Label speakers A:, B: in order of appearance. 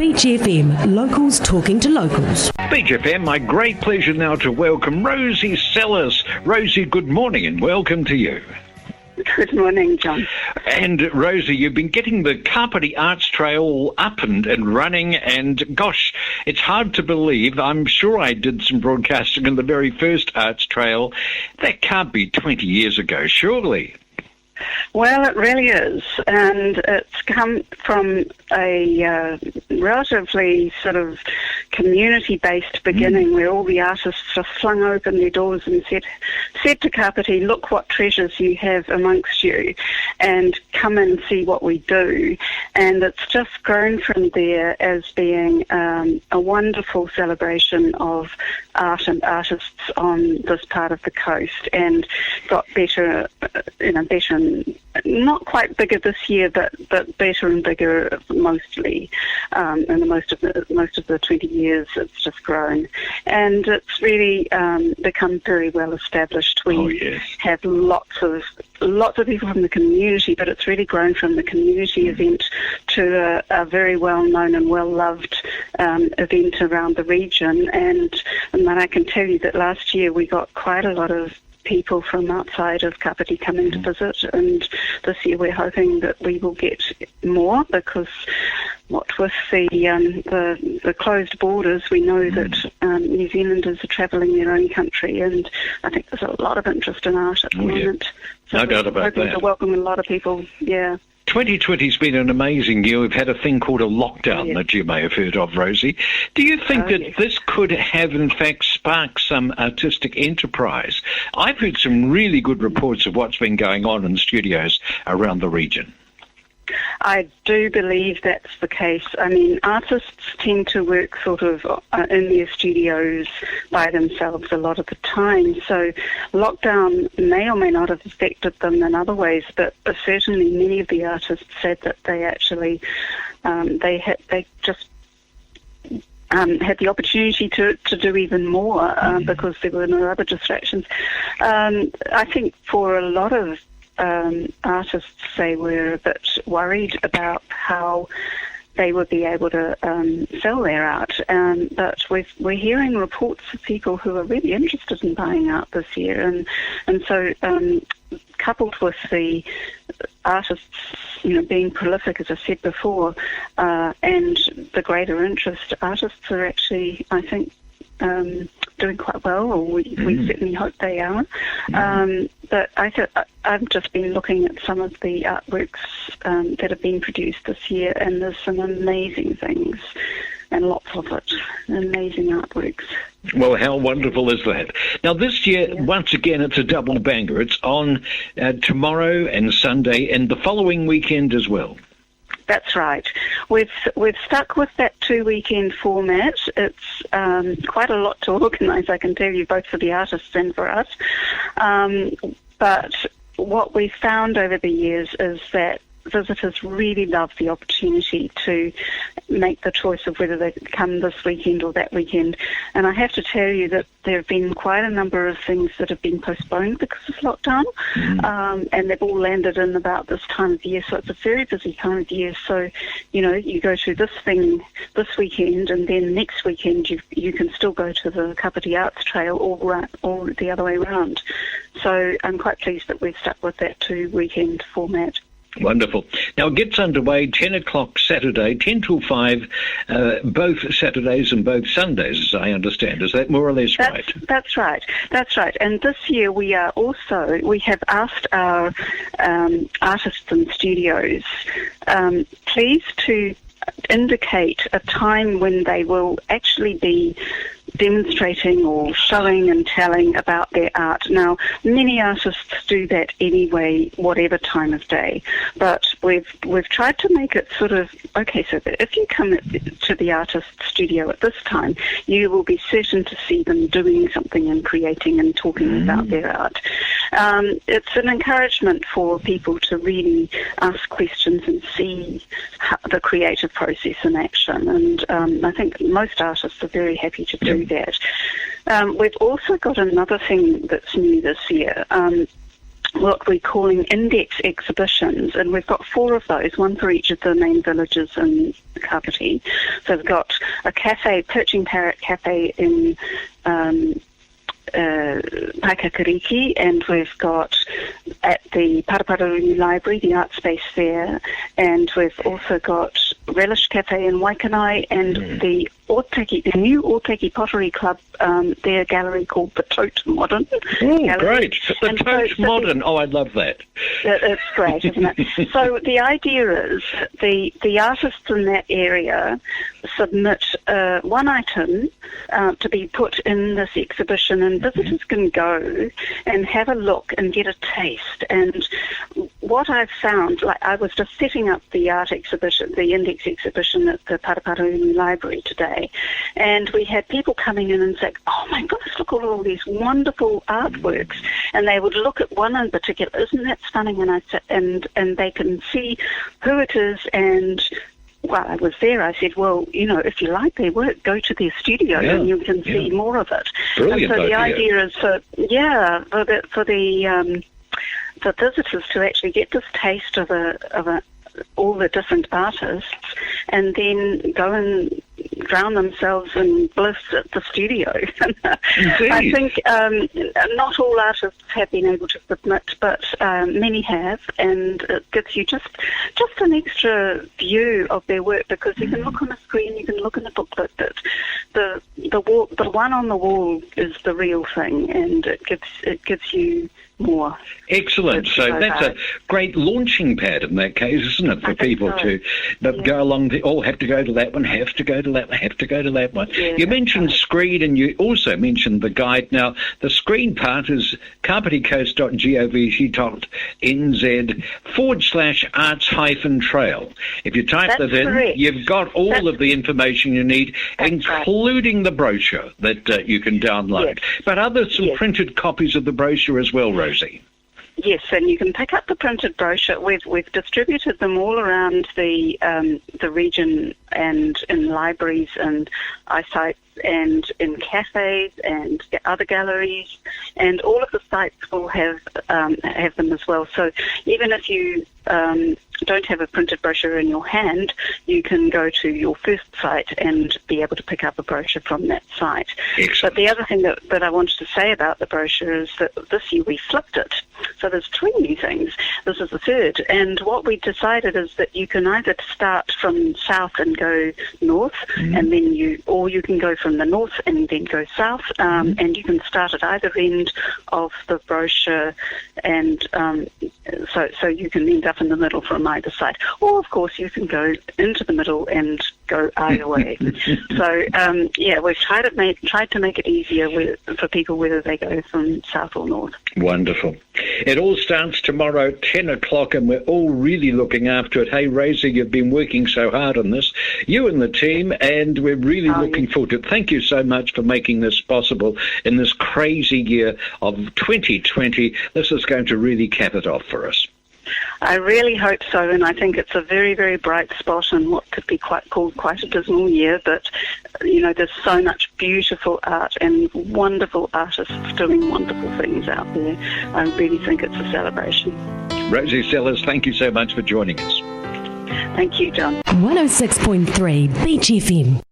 A: Beach FM, locals talking to locals.
B: Beach FM, my great pleasure now to welcome Rosie Salas. Rosie, good morning and welcome to you.
C: Good morning, John.
B: And Rosie, you've been getting the Kapiti Arts Trail up and running, and gosh, it's hard to believe. I'm sure I did some broadcasting on the very first Arts Trail. That can't be 20 years ago, surely.
C: Well, it really is, and it's come from a relatively sort of community-based beginning where all the artists just flung open their doors and said to Kapiti, look what treasures you have amongst you, and come and see what we do. And it's just grown from there as being a wonderful celebration of art and artists on this part of the coast, and got better, better. Not quite bigger this year, but better and bigger mostly. In most of the 20 years, it's just grown, and it's really become very well established. We have lots of people from the community, but it's really grown from the community event to a very well known and well loved event around the region. And I can tell you that last year we got quite a lot of people from outside of Kapiti coming to visit, and this year we're hoping that we will get more, because what with the closed borders, we know that New Zealanders are travelling their own country, and I think there's a lot of interest in art at the moment. So
B: no doubt about that.
C: To welcome a lot of people,
B: 2020's been an amazing year. We've had a thing called a lockdown that you may have heard of, Rosie. Do you think that this could have, in fact, sparked some artistic enterprise? I've heard some really good reports of what's been going on in studios around the region.
C: I do believe that's the case. I mean, artists tend to work sort of in their studios by themselves a lot of the time, so lockdown may or may not have affected them in other ways, but certainly many of the artists said that they actually had the opportunity to do even more because there were no other distractions. I think for a lot of artists, they were a bit worried about how they would be able to sell their art, but we're hearing reports of people who are really interested in buying art this year, and so coupled with the artists, being prolific, as I said before, and the greater interest, artists are actually, I think, doing quite well, or we certainly hope they are. But I've just been looking at some of the artworks that have been produced this year, and there's some amazing things, and lots of it, amazing artworks.
B: Well, how wonderful is that? Now, this year, once again, it's a double banger. It's on tomorrow and Sunday, and the following weekend as well.
C: That's right. We've stuck with that 2-weekend format. It's quite a lot to organise, I can tell you, both for the artists and for us. But what we've found over the years is that visitors really love the opportunity to make the choice of whether they come this weekend or that weekend. And I have to tell you that there have been quite a number of things that have been postponed because of lockdown, and they've all landed in about this time of year. So it's a very busy time of year. So, you go to this thing this weekend, and then next weekend you can still go to the Kapiti Arts Trail or the other way around. So I'm quite pleased that we've stuck with that 2-weekend format.
B: Wonderful. Now, it gets underway 10 o'clock Saturday, 10 till 5, both Saturdays and both Sundays, as I understand. Is that more or less right?
C: That's right. That's right. And this year we have asked our artists and studios, please to indicate a time when they will actually be demonstrating or showing and telling about their art. Now, many artists do that anyway, whatever time of day, but we've tried to make it sort of, okay, so that if you come to the artist's studio at this time, you will be certain to see them doing something and creating and talking about their art. It's an encouragement for people to really ask questions and see the creative process in action, and I think most artists are very happy to do that. We've also got another thing that's new this year. what we're calling index exhibitions, and we've got 4 of those, one for each of the main villages in Kapiti. So we've got a cafe, Perching Parrot Cafe in Paikakariki, and we've got at the Paraparaumu Library, the art space there, and we've also got Relish Cafe in Waikanai, and the new Oteki Pottery Club, their gallery called the Tote Modern.
B: Oh, great. The Tote Modern. I love that.
C: It's great, isn't it? So the idea is the artists in that area submit one item to be put in this exhibition, and visitors can go and have a look and get a taste. And what I've found, like I was just setting up the art exhibition, the index exhibition at the Paraparaumu Library today, and we had people coming in and saying, "Oh my goodness, look at all these wonderful artworks," and they would look at one in particular, "Isn't that stunning?" And I said, and they can see who it is. And while I was there, I said, "Well, if you like their work, go to their studio and you can see more of it."
B: Brilliant
C: and so the idea is for visitors to actually get this taste of all the different artists, and then go and drown themselves in bliss at the studio. I think not all artists have been able to submit, but many have, and it gives you just an extra view of their work, because you can look on a screen, you can look in a booklet, but the one on the wall is the real thing, and it gives you more.
B: Excellent. So that's a great launching pad in that case, isn't it, for people to go along, all have to go to that one, have to go to that one, have to go to that one.
C: Yeah,
B: you mentioned screen, and you also mentioned the guide. Now, the screen part is kapiticoast.govt.nz/arts-trail. If you type that in,
C: correct.
B: You've got all of the information you need, including the brochure that you can download.
C: Yes.
B: But some printed copies of the brochure as well, Rosie.
C: Yes, and you can pick up the printed brochure. We've distributed them all around the region, and in libraries and eyesight and in cafes and other galleries, and all of the sites will have them as well. So even if you don't have a printed brochure in your hand, you can go to your first site and be able to pick up a brochure from that site.
B: Excellent.
C: But the other thing that I wanted to say about the brochure is that this year we flipped it. So there's 2 new things. This is the third. And what we decided is that you can either start from south and go north, and then you can go from the north and then go south, and you can start at either end of the brochure, and so you can end up in the middle from either side. Or, of course, you can go into the middle and go either way. So, we've tried to make it easier for people whether they go from south or north.
B: Wonderful. It all starts tomorrow, 10 o'clock, and we're all really looking after it. Hey, Rosie, you've been working so hard on this, you and the team, and we're really looking forward to it. Thank you so much for making this possible in this crazy year of 2020. This is going to really cap it off for us.
C: I really hope so, and I think it's a very, very bright spot in what could be called quite a dismal year. But there's so much beautiful art and wonderful artists doing wonderful things out there. I really think it's a celebration.
B: Rosie Salas, thank you so much for joining us.
C: Thank you, John.
A: 106.3 Beach FM.